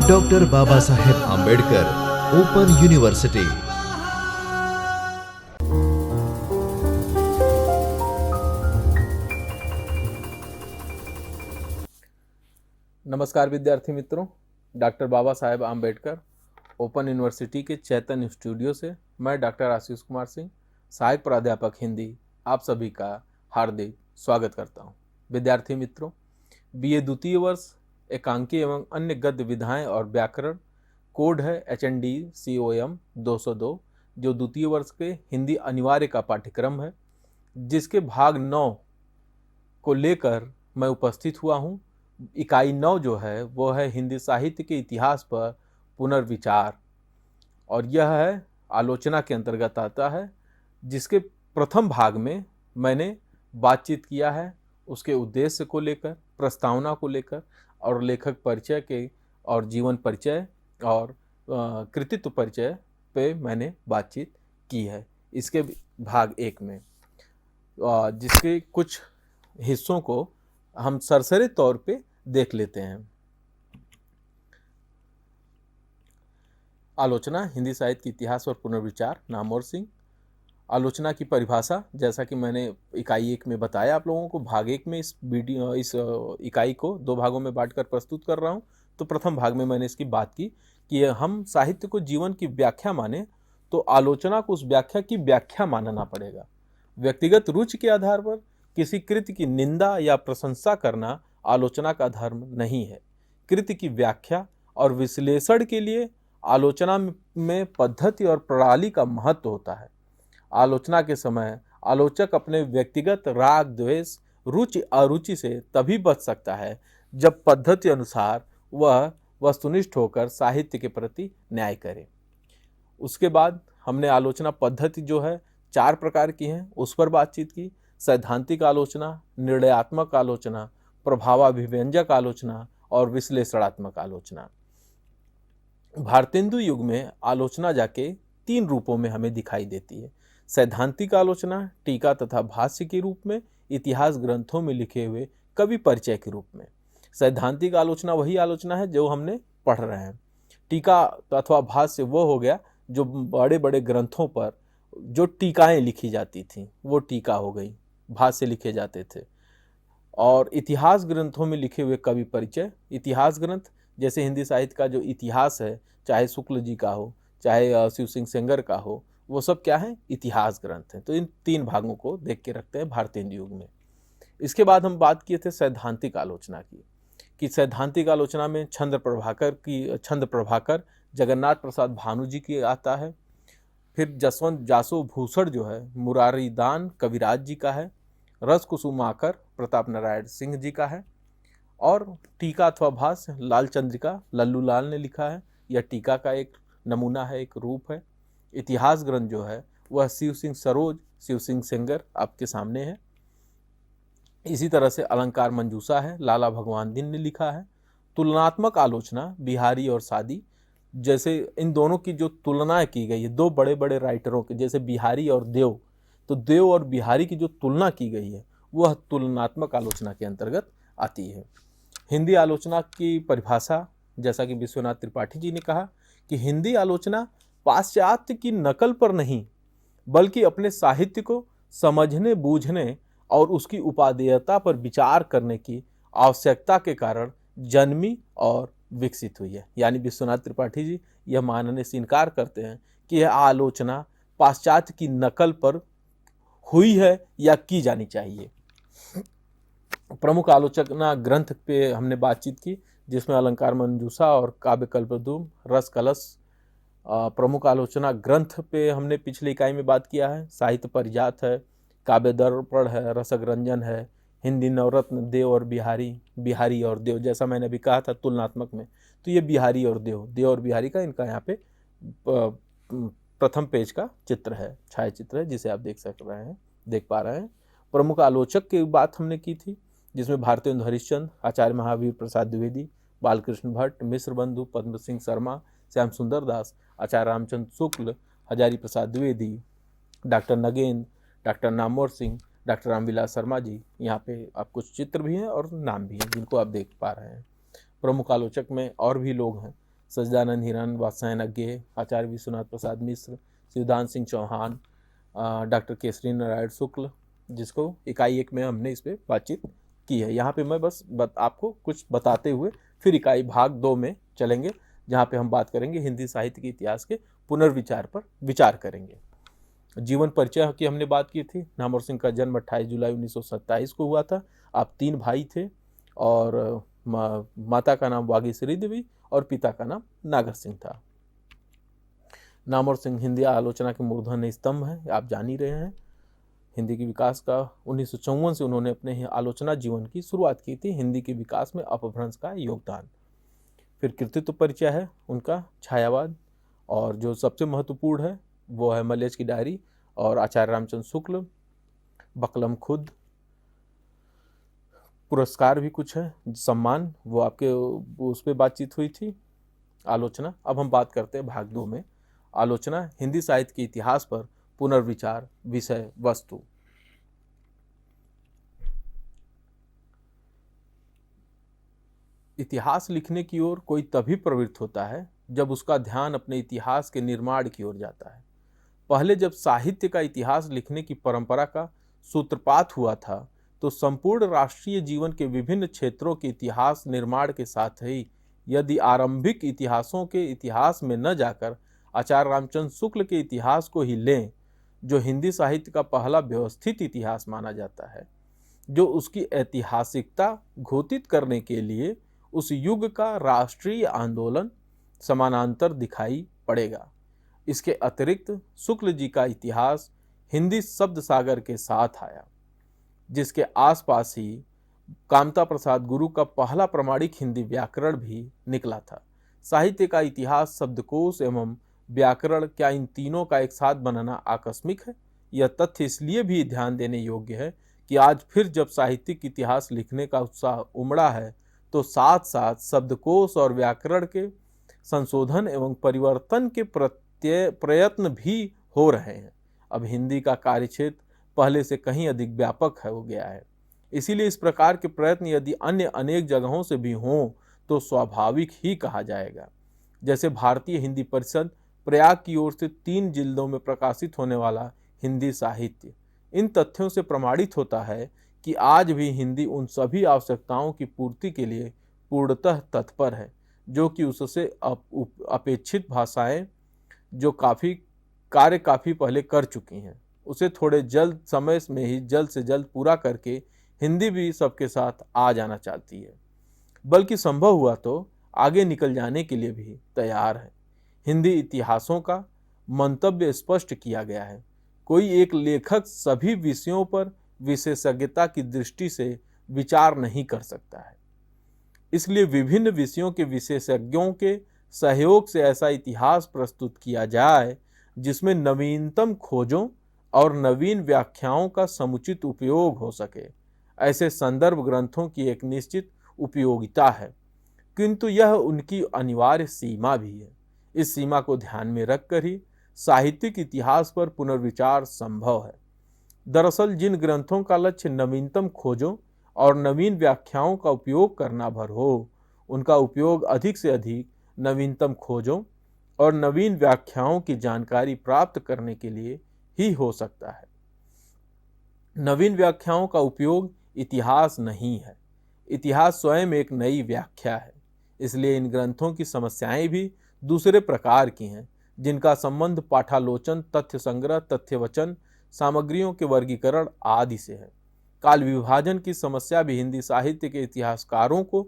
Doctor Baba Saheb Ambedkar open university. नमस्कार विद्यार्थी मित्रों, doctor Baba Saheb Ambedkar open university के चैतन्य स्टूडियो से मैं डॉक्टर आशीष कुमार सिंह, सहायक प्राध्यापक हिंदी, आप सभी का हार्दिक स्वागत करता हूं। विद्यार्थी मित्रों, बीए द्वितीय वर्ष एकांकी एवं अन्य गद्य विधाएं और व्याकरण, कोड है HND COM 202, जो द्वितीय वर्ष के हिंदी अनिवार्य का पाठ्यक्रम है, जिसके भाग 9 को लेकर मैं उपस्थित हुआ हूं। इकाई 9 जो है वो है हिंदी साहित्य के इतिहास पर पुनर्विचार, और यह है आलोचना के अंतर्गत आता है, जिसके प्रथम भाग में मैंने बातचीत किया है उसके उद्देश्य को लेकर, प्रस्तावना को लेकर, और लेखक परिचय के और जीवन परिचय और कृतित्व परिचय पे मैंने बातचीत की है इसके भाग 1 में, जिसके कुछ हिस्सों को हम सरसरी तौर पे देख लेते हैं। आलोचना हिंदी साहित्य के इतिहास और पुनर्विचार, नामवर सिंह। आलोचना की परिभाषा, जैसा कि मैंने इकाई 1 में बताया आप लोगों को, भाग 1 में इस इकाई को 2 भागों में बांटकर प्रस्तुत कर रहा हूं। तो प्रथम भाग में मैंने इसकी बात की कि हम साहित्य को जीवन की व्याख्या माने तो आलोचना को उस व्याख्या की व्याख्या मानना पड़ेगा। व्यक्तिगत रुचि के आधार पर किसी कृति की निंदा या प्रशंसा करना आलोचना का धर्म नहीं है। कृति की व्याख्या और विश्लेषण के लिए आलोचना में पद्धति और प्रणाली का महत्व होता है। आलोचना के समय आलोचक अपने व्यक्तिगत राग द्वेष, रुचि अरुचि से तभी बच सकता है जब पद्धति अनुसार वह वस्तुनिष्ठ होकर साहित्य के प्रति न्याय करे। उसके बाद हमने आलोचना पद्धति जो है 4 प्रकार की हैं, उस पर बातचीत की। सैद्धांतिक आलोचना, निर्णयात्मक आलोचना, प्रभावाभिव्यंजक आलोचना और विश्लेषणात्मक आलोचना। भारतेंदु युग में आलोचना जाके 3 रूपों में हमें दिखाई देती है। सैद्धांतिक आलोचना टीका तथा भाष्य के रूप में, इतिहास ग्रंथों में लिखे हुए कवि परिचय के रूप में। सैद्धांतिक आलोचना वही आलोचना है जो हमने पढ़ रहे हैं। टीका अथवा भाष्य वो हो गया जो बड़े बड़े ग्रंथों पर जो टीकाएं लिखी जाती थीं, वो टीका हो गई, भाष्य लिखे जाते थे। और इतिहास ग्रंथों में लिखे हुए कवि परिचय, इतिहास ग्रंथ जैसे हिंदी साहित्य का जो इतिहास है, चाहे शुक्ल जी का हो, चाहे शिव सिंह सेंगर का हो, वो सब क्या है? इतिहास ग्रंथ हैं। तो इन 3 भागों को देख के रखते हैं भारतेंदु युग में। इसके बाद हम बात किए थे सैद्धांतिक आलोचना की, कि सैद्धांतिक आलोचना में छंद प्रभाकर जगन्नाथ प्रसाद भानु जी की आता है। फिर जसवंत जासो भूषण जो है मुरारी दान कविराज जी का है। रस कुसुमाकर प्रताप नारायण सिंह जी का है। और टीका अथवा भाष्य लाल चंद्रिका लल्लू लाल ने लिखा है। यह टीका का एक नमूना है, एक रूप है। इतिहास ग्रंथ जो है वह शिव सिंह सरोज, शिव सिंह सेंगर आपके सामने है। इसी तरह से अलंकार मंजूषा है, लाला भगवान दिन ने लिखा है। तुलनात्मक आलोचना बिहारी और सादी, जैसे इन दोनों की जो तुलना की गई है 2 बड़े बड़े राइटरों के, जैसे बिहारी और देव, तो देव और बिहारी की जो तुलना की गई है वह तुलनात्मक आलोचना के अंतर्गत आती है। हिंदी आलोचना की परिभाषा, जैसा कि विश्वनाथ त्रिपाठी जी ने कहा कि हिंदी आलोचना पाश्चात्य की नकल पर नहीं, बल्कि अपने साहित्य को समझने बूझने और उसकी उपादेयता पर विचार करने की आवश्यकता के कारण जन्मी और विकसित हुई है। यानी विश्वनाथ त्रिपाठी जी यह मानने से इनकार करते हैं कि यह आलोचना पाश्चात्य की नकल पर हुई है या की जानी चाहिए। प्रमुख आलोचना ग्रंथ पे हमने बातचीत की, जिसमें अलंकार मंजूषा और काव्य कल्पद्रुम, रस कलश। प्रमुख आलोचना ग्रंथ पे हमने पिछली इकाई में बात किया है। साहित्य परिजात है, काव्य दर्पण है, रसक रंजन है, हिंदी नवरत्न देव और बिहारी, बिहारी और देव, जैसा मैंने अभी कहा था तुलनात्मक में, तो ये बिहारी और देव और बिहारी का इनका यहाँ पे प्रथम पेज का चित्र है, छायाचित्र है, जिसे आप देख पा रहे हैं। प्रमुख आलोचक की बात हमने की थी, जिसमें भारतेंदु हरिश्चंद्र, आचार्य महावीर प्रसाद द्विवेदी, बालकृष्ण भट्ट, मिश्र बंधु, पद्म Singh Sharma, Shyam Sundar Das, Acharya Ramchandra Shukla, Hazari Prasad Dwivedi, doctor Nagendra, doctor Namvar Singh, doctor Ramvilas Sharma ji. यहाँ पे आप कुछ चित्र भी हैं और नाम भी हैं जिनको आप देख पा रहे हैं। प्रमुख आलोचक में और भी लोग हैं, सच्चिदानंद हिरन, वात्स्यायन अज्ञे, आचार्य विश्वनाथ प्रसाद मिश्र, शिवदान सिंह चौहान, डॉक्टर केसरी नारायण शुक्ल, जिसको इकाई 1 में हमने इस पर बातचीत की है। यहाँ पे मैं बस आपको कुछ बताते हुए फिर इकाई भाग 2 में चलेंगे, जहाँ पे हम बात करेंगे हिंदी साहित्य के इतिहास के पुनर्विचार पर विचार करेंगे। जीवन परिचय की हमने बात की थी। नामवर सिंह का जन्म 28 जुलाई 1927 को हुआ था। आप 3 भाई थे और माता का नाम वागीश्वरी देवी और पिता का नाम नागर सिंह था। नामवर सिंह हिंदी आलोचना के मूर्धन्य स्तंभ हैं, आप जान ही रहे हैं। हिंदी के विकास का 1954 से उन्होंने अपने आलोचना जीवन की शुरुआत की थी। हिंदी के विकास में अपभ्रंश का योगदान। फिर कृतित्व परिचय है उनका, छायावाद, और जो सबसे महत्वपूर्ण है वो है मलेच्छ की डायरी और आचार्य रामचंद्र शुक्ल, बकलम खुद। पुरस्कार भी कुछ है, सम्मान, वो आपके उस पर बातचीत हुई थी। आलोचना, अब हम बात करते हैं भाग 2 में, आलोचना हिंदी साहित्य के इतिहास पर पुनर्विचार, विषय वस्तु। इतिहास लिखने की ओर कोई तभी प्रवृत्त होता है जब उसका ध्यान अपने इतिहास के निर्माण की ओर जाता है। पहले जब साहित्य का इतिहास लिखने की परंपरा का सूत्रपात हुआ था, तो संपूर्ण राष्ट्रीय जीवन के विभिन्न क्षेत्रों के इतिहास निर्माण के साथ ही यदि आरंभिक इतिहासों के इतिहास में न जाकर आचार्य रामचंद्र शुक्ल के इतिहास को ही लें, जो हिंदी साहित्य का पहला व्यवस्थित इतिहास माना जाता है, जो उसकी ऐतिहासिकता घोषित करने के लिए उस युग का राष्ट्रीय आंदोलन समानांतर दिखाई पड़ेगा। इसके अतिरिक्त शुक्ल जी का इतिहास हिंदी शब्द सागर के साथ आया, जिसके आसपास ही कामता प्रसाद गुरु का पहला प्रमाणिक हिंदी व्याकरण भी निकला था। साहित्य का इतिहास, शब्दकोश एवं व्याकरण, क्या इन तीनों का एक साथ बनना आकस्मिक है? यह तथ्य इसलिए भी ध्यान देने योग्य है कि आज फिर जब साहित्यिक इतिहास लिखने का उत्साह उमड़ा है, तो साथ साथ शब्दकोश और व्याकरण के संशोधन एवं परिवर्तन के प्रयत्न भी हो रहे हैं। अब हिंदी का कार्यक्षेत्र पहले से कहीं अधिक व्यापक हो गया है। इसीलिए इस प्रकार के प्रयत्न यदि अन्य अनेक जगहों से भी हों तो स्वाभाविक ही कहा जाएगा। जैसे भारतीय हिंदी परिषद प्रयाग की ओर से 3 जिल्दों में प्रकाशित होने वाला हिंदी साहित्य, इन तथ्यों से प्रमाणित होता है कि आज भी हिंदी उन सभी आवश्यकताओं की पूर्ति के लिए पूर्णतः तत्पर है, जो कि उससे अपेक्षित भाषाएं जो काफ़ी पहले कर चुकी हैं, उसे थोड़े जल्द समय में ही जल्द से जल्द पूरा करके हिंदी भी सबके साथ आ जाना चाहती है, बल्कि संभव हुआ तो आगे निकल जाने के लिए भी तैयार है। हिंदी इतिहासों का मंतव्य स्पष्ट किया गया है। कोई एक लेखक सभी विषयों पर विशेषज्ञता की दृष्टि से विचार नहीं कर सकता है। इसलिए विभिन्न विषयों के विशेषज्ञों के सहयोग से ऐसा इतिहास प्रस्तुत किया जाए जिसमें नवीनतम खोजों और नवीन व्याख्याओं का समुचित उपयोग हो सके। ऐसे संदर्भ ग्रंथों की एक निश्चित उपयोगिता है, किंतु यह उनकी अनिवार्य सीमा भी है। इस सीमा को ध्यान में रखकर ही साहित्यिक इतिहास पर पुनर्विचार संभव है। दरअसल जिन ग्रंथों का लक्ष्य नवीनतम खोजों और नवीन व्याख्याओं का उपयोग करना भर हो, उनका उपयोग अधिक से अधिक नवीनतम खोजों और नवीन व्याख्याओं की जानकारी प्राप्त करने के लिए ही हो सकता है। नवीन व्याख्याओं का उपयोग इतिहास नहीं है, इतिहास स्वयं एक नई व्याख्या है। इसलिए इन ग्रंथों की समस्याएं भी दूसरे प्रकार की हैं, जिनका संबंध पाठालोचन, तथ्य संग्रह, तथ्यवचन, सामग्रियों के वर्गीकरण आदि से है। काल विभाजन की समस्या भी हिंदी साहित्य के इतिहासकारों को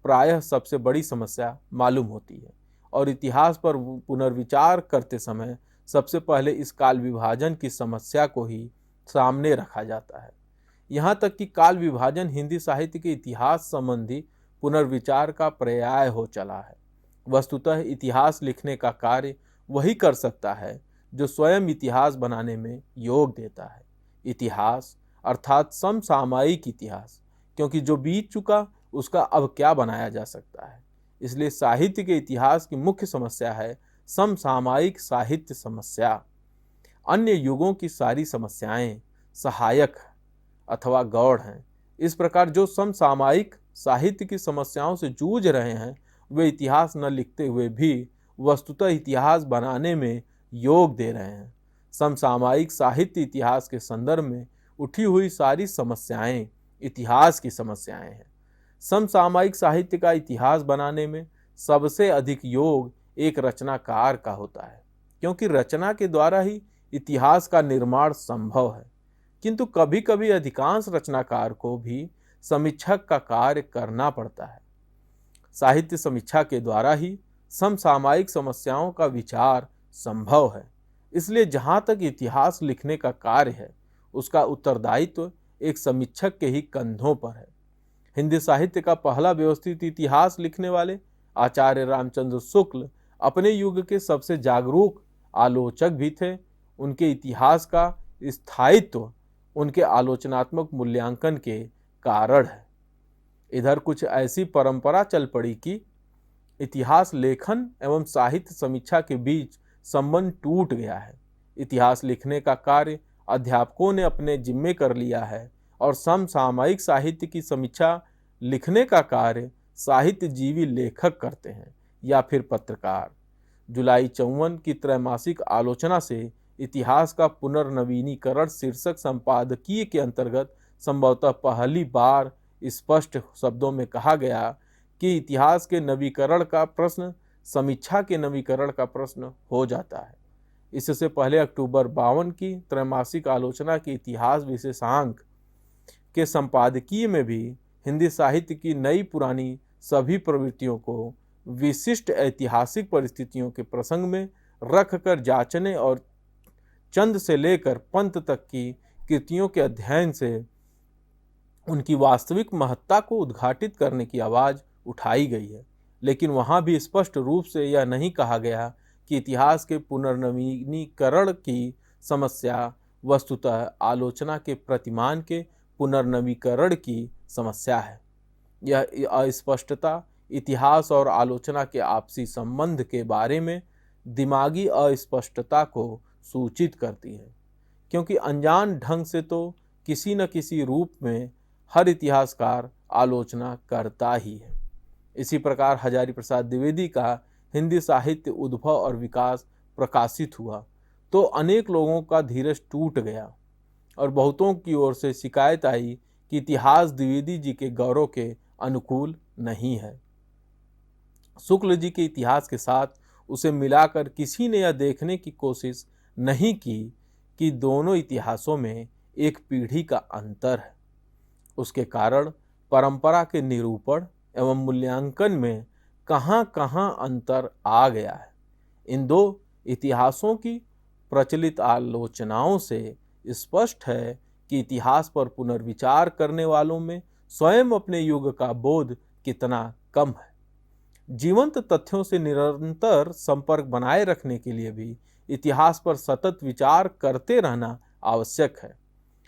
प्रायः सबसे बड़ी समस्या मालूम होती है, और इतिहास पर पुनर्विचार करते समय सबसे पहले इस काल विभाजन की समस्या को ही सामने रखा जाता है। यहाँ तक कि काल विभाजन हिंदी साहित्य के इतिहास संबंधी पुनर्विचार का पर्याय हो चला है। वस्तुतः इतिहास लिखने का कार्य वही कर सकता है जो स्वयं इतिहास बनाने में योग देता है। इतिहास अर्थात समसामयिक इतिहास, क्योंकि जो बीत चुका उसका अब क्या बनाया जा सकता है। इसलिए साहित्य के इतिहास की मुख्य समस्या है समसामयिक साहित्य समस्या। अन्य युगों की सारी समस्याएं सहायक अथवा गौड़ हैं। इस प्रकार जो समसामयिक साहित्य की समस्याओं से जूझ रहे हैं, वे इतिहास न लिखते हुए भी वस्तुतः इतिहास बनाने में योग दे रहे हैं। समसामयिक साहित्य इतिहास के संदर्भ में उठी हुई सारी समस्याएं इतिहास की समस्याएं हैं। समसामयिक साहित्य का इतिहास बनाने में सबसे अधिक योग एक रचनाकार का होता है, क्योंकि रचना के द्वारा ही इतिहास का निर्माण संभव है। किंतु कभी कभी अधिकांश रचनाकार को भी समीक्षक का कार्य करना पड़ता है। साहित्य समीक्षा के द्वारा ही समसामयिक समस्याओं का विचार संभव है। इसलिए जहाँ तक इतिहास लिखने का कार्य है, उसका उत्तरदायित्व एक समीक्षक के ही कंधों पर है। हिंदी साहित्य का पहला व्यवस्थित इतिहास लिखने वाले आचार्य रामचंद्र शुक्ल अपने युग के सबसे जागरूक आलोचक भी थे। उनके इतिहास का स्थायित्व उनके आलोचनात्मक मूल्यांकन के कारण है। इधर कुछ ऐसी परंपरा चल पड़ी कि इतिहास लेखन एवं साहित्य समीक्षा के बीच संबंध टूट गया है। इतिहास लिखने का कार्य अध्यापकों ने अपने जिम्मे कर लिया है और समसामयिक साहित्य की समीक्षा लिखने का कार्य साहित्यजीवी लेखक करते हैं या फिर पत्रकार। जुलाई 54 की त्रैमासिक आलोचना से इतिहास का पुनर्नवीनीकरण शीर्षक संपादकीय के अंतर्गत संभवतः पहली बार स्पष्ट शब्दों में कहा गया कि इतिहास के नवीकरण का प्रश्न समीक्षा के नवीकरण का प्रश्न हो जाता है। इससे पहले अक्टूबर 52 की त्रैमासिक आलोचना के इतिहास विशेषांक के संपादकीय में भी हिंदी साहित्य की नई पुरानी सभी प्रवृत्तियों को विशिष्ट ऐतिहासिक परिस्थितियों के प्रसंग में रखकर जांचने और चंद से लेकर पंत तक की कृतियों के अध्ययन से उनकी वास्तविक महत्ता को उद्घाटित करने की आवाज उठाई गई है। लेकिन वहां भी स्पष्ट रूप से यह नहीं कहा गया कि इतिहास के पुनर्नवीनीकरण की समस्या वस्तुतः आलोचना के प्रतिमान के पुनर्नवीकरण की समस्या है। यह अस्पष्टता इतिहास और आलोचना के आपसी संबंध के बारे में दिमागी अस्पष्टता को सूचित करती है, क्योंकि अनजान ढंग से तो किसी न किसी रूप में हर इतिहासकार आलोचना करता ही है। इसी प्रकार हजारी प्रसाद द्विवेदी का हिंदी साहित्य उद्भव और विकास प्रकाशित हुआ तो अनेक लोगों का धीरज टूट गया और बहुतों की ओर से शिकायत आई कि इतिहास द्विवेदी जी के गौरव के अनुकूल नहीं है। शुक्ल जी के इतिहास के साथ उसे मिलाकर किसी ने यह देखने की कोशिश नहीं की कि दोनों इतिहासों में एक पीढ़ी का अंतर है। उसके कारण परंपरा के निरूपण एवं मूल्यांकन में कहाँ कहाँ अंतर आ गया है। इन दो इतिहासों की प्रचलित आलोचनाओं से स्पष्ट है कि इतिहास पर पुनर्विचार करने वालों में स्वयं अपने युग का बोध कितना कम है। जीवंत तथ्यों से निरंतर संपर्क बनाए रखने के लिए भी इतिहास पर सतत विचार करते रहना आवश्यक है।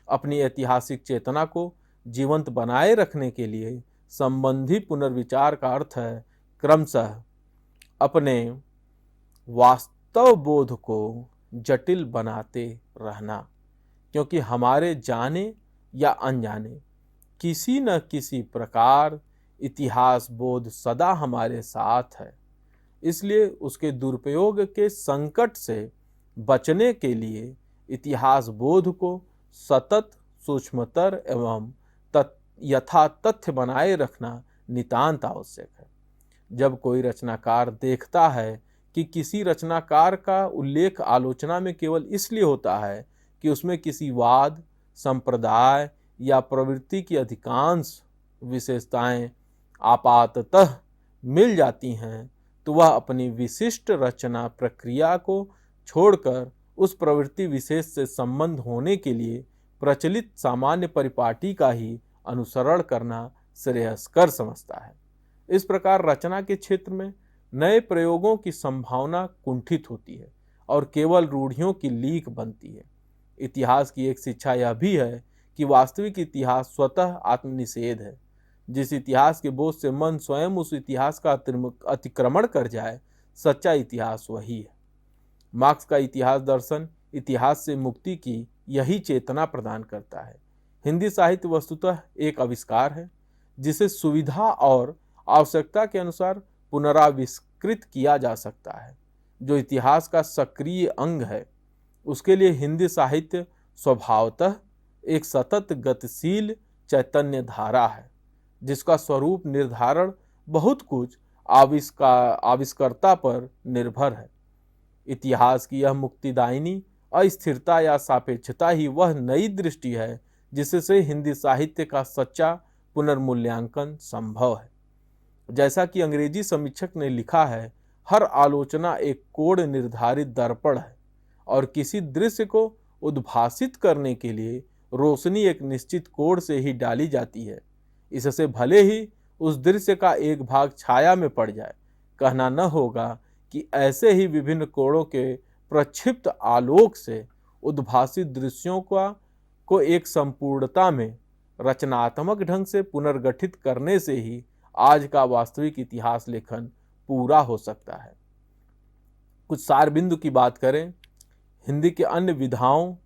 अपनी ऐतिहासिक चेतना को जीवंत बनाए रखने के लिए संबंधी पुनर्विचार का अर्थ है क्रमशः अपने वास्तव बोध को जटिल बनाते रहना, क्योंकि हमारे जाने या अनजाने किसी न किसी प्रकार इतिहास बोध सदा हमारे साथ है। इसलिए उसके दुरुपयोग के संकट से बचने के लिए इतिहास बोध को सतत सूक्ष्मतर एवं यथा तथ्य बनाए रखना नितांत आवश्यक है। जब कोई रचनाकार देखता है कि किसी रचनाकार का उल्लेख आलोचना में केवल इसलिए होता है कि उसमें किसी वाद, संप्रदाय या प्रवृत्ति की अधिकांश विशेषताएं आपाततः मिल जाती हैं, तो वह अपनी विशिष्ट रचना प्रक्रिया को छोड़कर उस प्रवृत्ति विशेष से संबंध होने के लिए प्रचलित सामान्य परिपाटी का ही अनुसरण करना श्रेयस्कर समझता है। इस प्रकार रचना के क्षेत्र में नए प्रयोगों की संभावना कुंठित होती है और केवल रूढ़ियों की लीक बनती है। इतिहास की एक शिक्षा यह भी है कि वास्तविक इतिहास स्वतः आत्मनिषेध है। जिस इतिहास के बोझ से मन स्वयं उस इतिहास का अतिक्रमण कर जाए, सच्चा इतिहास वही है। मार्क्स का इतिहास दर्शन इतिहास से मुक्ति की यही चेतना प्रदान करता है। हिंदी साहित्य वस्तुतः एक आविष्कार है जिसे सुविधा और आवश्यकता के अनुसार पुनराविष्कृत किया जा सकता है, जो इतिहास का सक्रिय अंग है। उसके लिए हिंदी साहित्य स्वभावतः एक सतत गतिशील चैतन्य धारा है, जिसका स्वरूप निर्धारण बहुत कुछ आविष्कर्ता पर निर्भर है। इतिहास की यह मुक्तिदायिनी अस्थिरता या सापेक्षता ही वह नई दृष्टि है जिससे हिंदी साहित्य का सच्चा पुनर्मूल्यांकन संभव है। जैसा कि अंग्रेजी समीक्षक ने लिखा है, हर आलोचना एक कोड निर्धारित दर्पण है और किसी दृश्य को उद्भासित करने के लिए रोशनी एक निश्चित कोड से ही डाली जाती है। इससे भले ही उस दृश्य का एक भाग छाया में पड़ जाए, कहना न होगा कि ऐसे ही विभिन्न कोणों के प्रक्षिप्त आलोक से उद्भासित दृश्यों को एक संपूर्णता में रचनात्मक ढंग से पुनर्गठित करने से ही आज का वास्तविक इतिहास लेखन पूरा हो सकता है। कुछ सार बिंदु की बात करें, हिंदी के अन्य विधाओं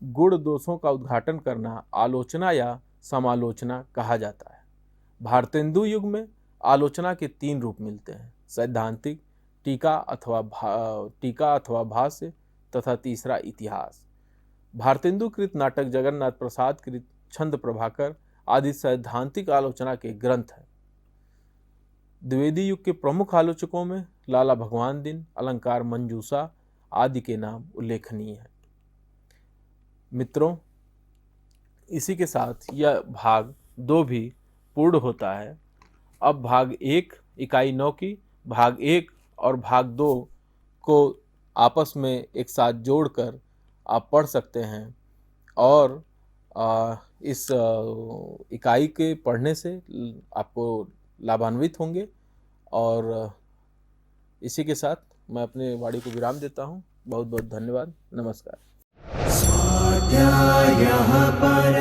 गुण दोषों का उद्घाटन करना आलोचना या समालोचना कहा जाता है। भारतेंदु युग में आलोचना के 3 रूप मिलते हैं: सैद्धांतिक, टीका अथवा भाष्य तथा तीसरा इतिहास। भारतेंदु कृत नाटक, जगन्नाथ प्रसाद कृत छंद प्रभाकर आदि सैद्धांतिक आलोचना के ग्रंथ हैं। द्विवेदी युग के प्रमुख आलोचकों में लाला भगवान दिन, अलंकार मंजूषा आदि के नाम उल्लेखनीय हैं। मित्रों, इसी के साथ यह भाग 2 भी पूर्ण होता है। अब भाग 1 इकाई 9 की भाग 1 और भाग 2 को आपस में एक साथ जोड़कर आप पढ़ सकते हैं और इस इकाई के पढ़ने से आपको लाभान्वित होंगे। और इसी के साथ मैं अपने वाणी को विराम देता हूँ। बहुत बहुत धन्यवाद। नमस्कार। स्वाध्यायः परः